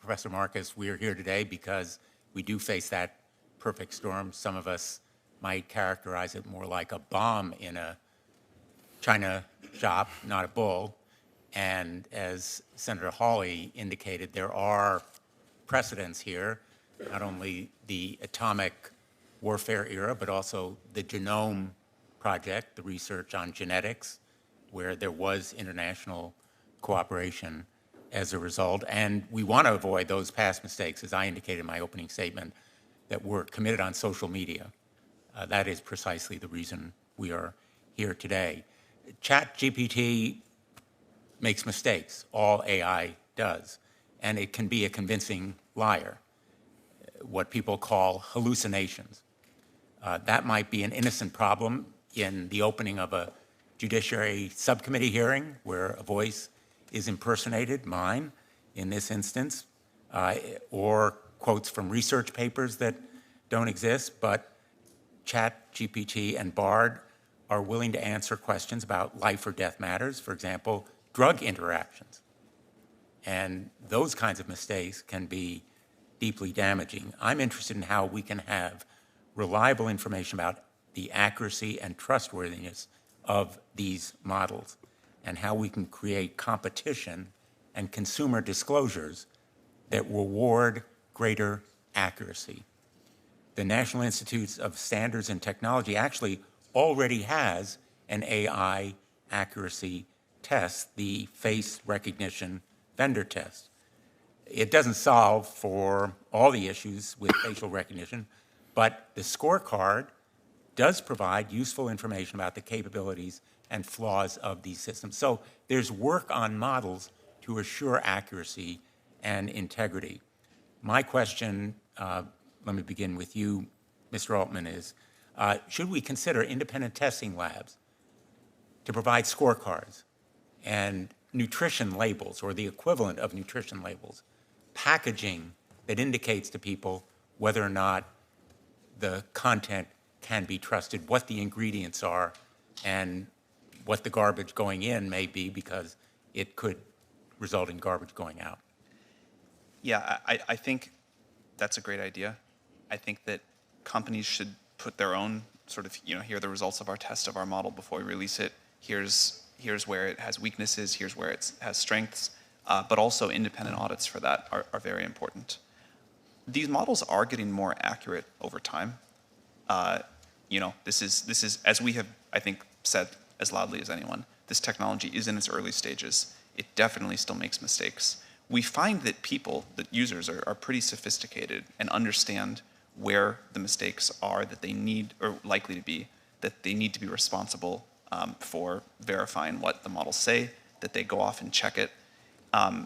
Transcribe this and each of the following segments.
Professor Marcus, we are here today because we do face that perfect storm. Some of us might characterize it more like a bomb in a china shop, not a bull. And as Senator Hawley indicated, there are precedents here, not only the atomic warfare era, but also the genome project, the research on genetics, where there was international cooperation as a result. And we want to avoid those past mistakes, as I indicated in my opening statement, that were committed on social media. That is precisely the reason we are here today. ChatGPT makes mistakes. All AI does. And it can be a convincing liar, what people call hallucinations. That might be an innocent problem in the opening of a Judiciary Subcommittee hearing where a voice is impersonated, mine in this instance, or quotes from research papers that don't exist, but ChatGPT and Bard are willing to answer questions about life or death matters, for example, drug interactions. And those kinds of mistakes can be deeply damaging. I'm interested in how we can have reliable information about the accuracy and trustworthiness of these models and how we can create competition and consumer disclosures that reward greater accuracy. The National Institutes of Standards and Technology actually already has an AI accuracy test, the face recognition vendor test. It doesn't solve for all the issues with facial recognition, but the scorecard does provide useful information about the capabilities and flaws of these systems. So there's work on models to assure accuracy and integrity. My question, let me begin with you, Mr. Altman, is should we consider independent testing labs to provide scorecards and nutrition labels, or the equivalent of nutrition labels, packaging that indicates to people whether or not the content can be trusted, what the ingredients are, and what the garbage going in may be, because it could result in garbage going out? Yeah, I think that's a great idea. I think that companies should put their own sort of, here are the results of our test of our model before we release it. Here's where it has weaknesses, here's where it has strengths, but also independent audits for that are very important. These models are getting more accurate over time. This is, as we have, I think, said as loudly as anyone, this technology is in its early stages. It definitely still makes mistakes. We find that users are pretty sophisticated and understand where the mistakes are that they need, or likely to be, that they need to be responsible for verifying what the models say, that they go off and check it. I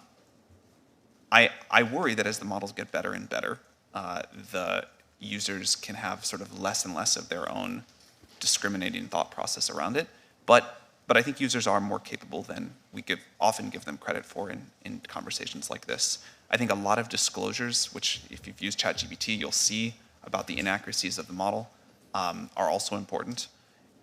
worry that as the models get better and better, the users can have sort of less and less of their own discriminating thought process around it. But I think users are more capable than we often give them credit for in conversations like this. I think a lot of disclosures, which if you've used ChatGPT, you'll see about the inaccuracies of the model, are also important.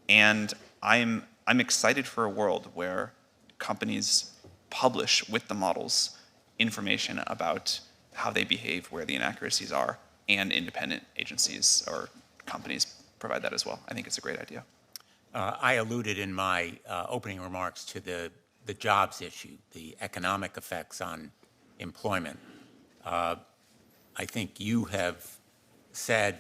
And I'm excited for a world where companies publish with the models information about how they behave, where the inaccuracies are, and independent agencies or companies provide that as well. I think it's a great idea. I alluded in my opening remarks to the jobs issue, the economic effects on employment. I think you have said,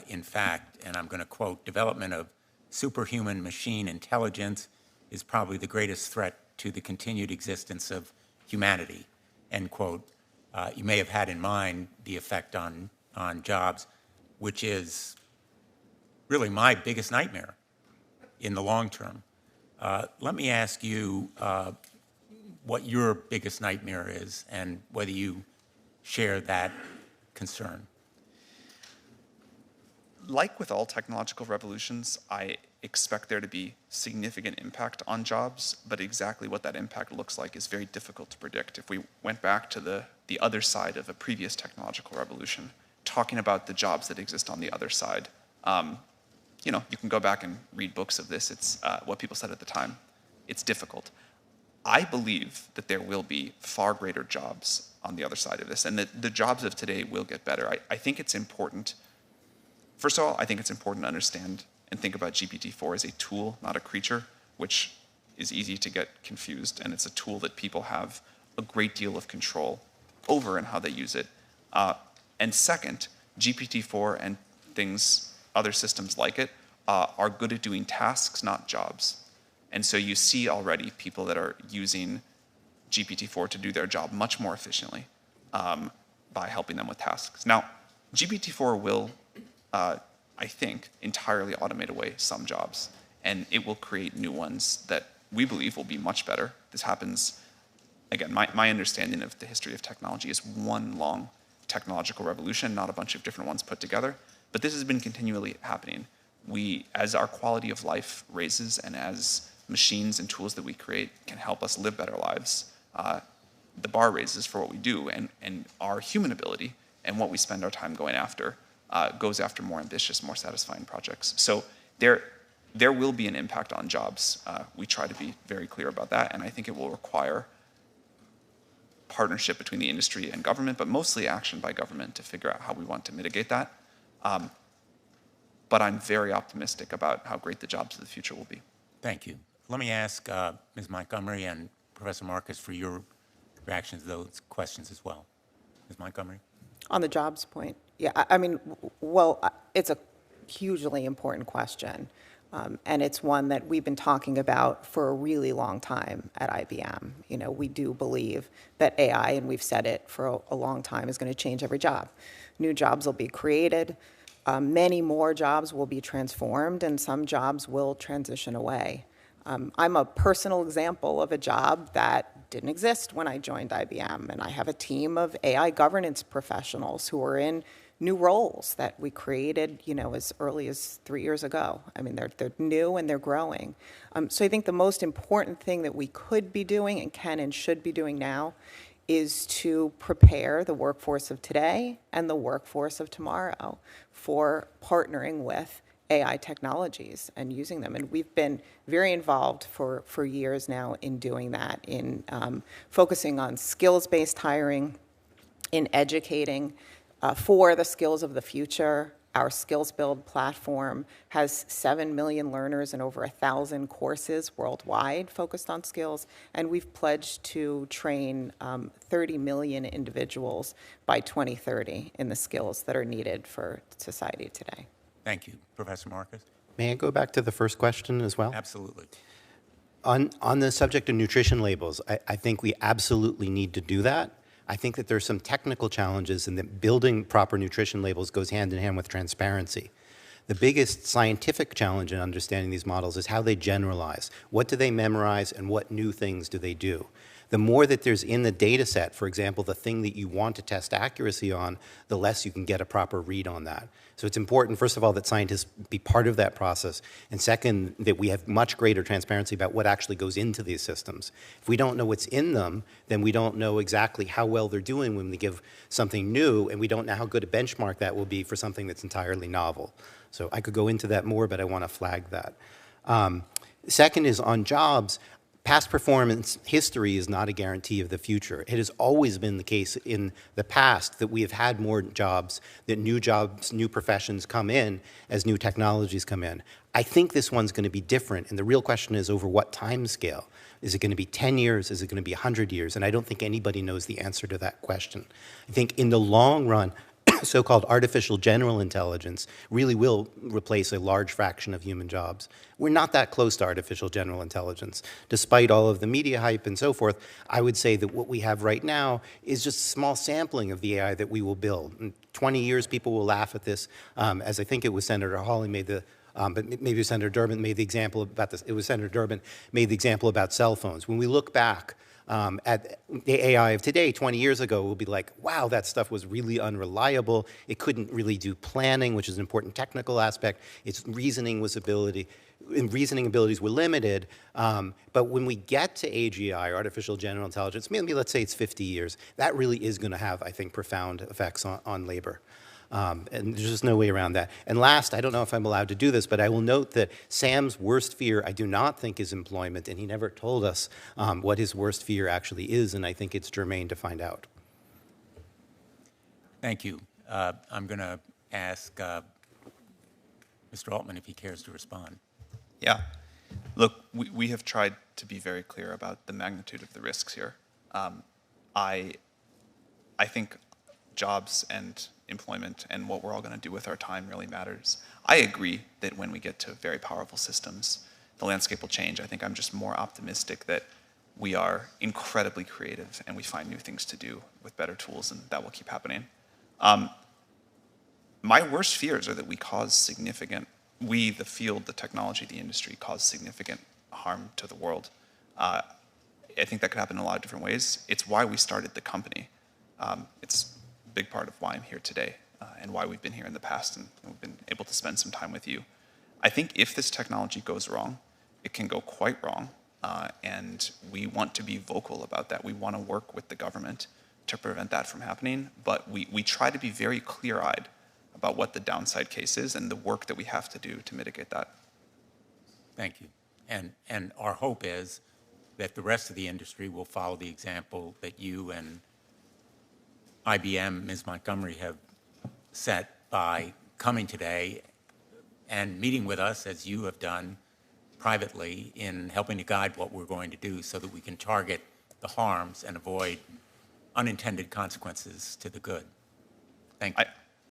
in fact, and I'm going to quote, development of superhuman machine intelligence is probably the greatest threat to the continued existence of humanity, end quote. You may have had in mind the effect on jobs, which is really my biggest nightmare in the long term. Let me ask you what your biggest nightmare is and whether you share that concern. Like with all technological revolutions, I expect there to be significant impact on jobs, but exactly what that impact looks like is very difficult to predict. If we went back to the other side of a previous technological revolution, talking about the jobs that exist on the other side, you can go back and read books of this. It's what people said at the time. It's difficult. I believe that there will be far greater jobs on the other side of this, and that the jobs of today will get better. I think it's important, first of all, I think it's important to understand and think about GPT-4 as a tool, not a creature, which is easy to get confused, and it's a tool that people have a great deal of control over and how they use it. And second, GPT-4 and things, other systems like it, are good at doing tasks, not jobs. And so you see already people that are using GPT-4 to do their job much more efficiently by helping them with tasks. Now, GPT-4 will, I think, entirely automate away some jobs, and it will create new ones that we believe will be much better. This happens, again, my understanding of the history of technology is one long technological revolution, not a bunch of different ones put together, but this has been continually happening. As our quality of life raises and as machines and tools that we create can help us live better lives, the bar raises for what we do, and our human ability and what we spend our time going after goes after more ambitious, more satisfying projects. So there will be an impact on jobs. We try to be very clear about that, and I think it will require partnership between the industry and government, but mostly action by government to figure out how we want to mitigate that. But I'm very optimistic about how great the jobs of the future will be. Thank you. Let me ask Ms. Montgomery and Professor Marcus for your reactions to those questions as well. Ms. Montgomery? On the jobs point, yeah, I mean, well, it's a hugely important question. And it's one that we've been talking about for a really long time at IBM. You know, we do believe that AI, and we've said it for a long time, is going to change every job. New jobs will be created. Many more jobs will be transformed, and some jobs will transition away. I'm a personal example of a job that didn't exist when I joined IBM, and I have a team of AI governance professionals who are in new roles that we created, you know, as early as 3 years ago. I mean, they're new and they're growing. So I think the most important thing that we could be doing and can and should be doing now is to prepare the workforce of today and the workforce of tomorrow for partnering with AI technologies and using them. And we've been very involved for years now in doing that, in focusing on skills-based hiring, in educating for the skills of the future. Our Skills Build platform has 7 million learners and over 1,000 courses worldwide focused on skills, and we've pledged to train 30 million individuals by 2030 in the skills that are needed for society today. Thank you. Professor Marcus? May I go back to the first question as well? Absolutely. On the subject of nutrition labels, I think we absolutely need to do that. I think that there's some technical challenges and that building proper nutrition labels goes hand in hand with transparency. The biggest scientific challenge in understanding these models is how they generalize. What do they memorize and what new things do they do? The more that there's in the data set, for example, the thing that you want to test accuracy on, the less you can get a proper read on that. So it's important, first of all, that scientists be part of that process, and second, that we have much greater transparency about what actually goes into these systems. If we don't know what's in them, then we don't know exactly how well they're doing when we give something new, and we don't know how good a benchmark that will be for something that's entirely novel. So I could go into that more, but I want to flag that. Second is on jobs. Past performance history is not a guarantee of the future. It has always been the case in the past that we have had more jobs, that new jobs, new professions come in as new technologies come in. I think this one's going to be different, and the real question is over what time scale. Is it going to be 10 years? Is it going to be 100 years? And I don't think anybody knows the answer to that question. I think in the long run, so-called artificial general intelligence really will replace a large fraction of human jobs. We're not that close to artificial general intelligence. Despite all of the media hype and so forth, I would say that what we have right now is just a small sampling of the AI that we will build. In 20 years, people will laugh at this, as I think it was Senator Hawley made the but maybe Senator Durbin made the example about this. It was Senator Durbin made the example about cell phones. When we look back at the AI of today, 20 years ago, we'll be like, wow, that stuff was really unreliable. It couldn't really do planning, which is an important technical aspect. Its reasoning abilities were limited. But when we get to AGI, artificial general intelligence, maybe let's say it's 50 years, that really is going to have, I think, profound effects on labor. And there's just no way around that. And last, I don't know if I'm allowed to do this, but I will note that Sam's worst fear, I do not think, is employment, and he never told us what his worst fear actually is, and I think it's germane to find out. Thank you. I'm going to ask Mr. Altman if he cares to respond. Yeah. Look, we have tried to be very clear about the magnitude of the risks here. I think jobs and employment and what we're all going to do with our time really matters. I agree that when we get to very powerful systems, the landscape will change. I think I'm just more optimistic that we are incredibly creative and we find new things to do with better tools, and that will keep happening. My worst fears are that we, the field, the technology, the industry, cause significant harm to the world. I think that could happen in a lot of different ways. It's why we started the company. It's a big part of why I'm here today and why we've been here in the past and we've been able to spend some time with you. I think if this technology goes wrong, it can go quite wrong, and we want to be vocal about that. We want to work with the government to prevent that from happening, but we try to be very clear-eyed about what the downside case is and the work that we have to do to mitigate that. Thank you. And our hope is that the rest of the industry will follow the example that you and IBM, Ms. Montgomery, have set by coming today and meeting with us, as you have done privately, in helping to guide what we're going to do so that we can target the harms and avoid unintended consequences to the good. Thank you.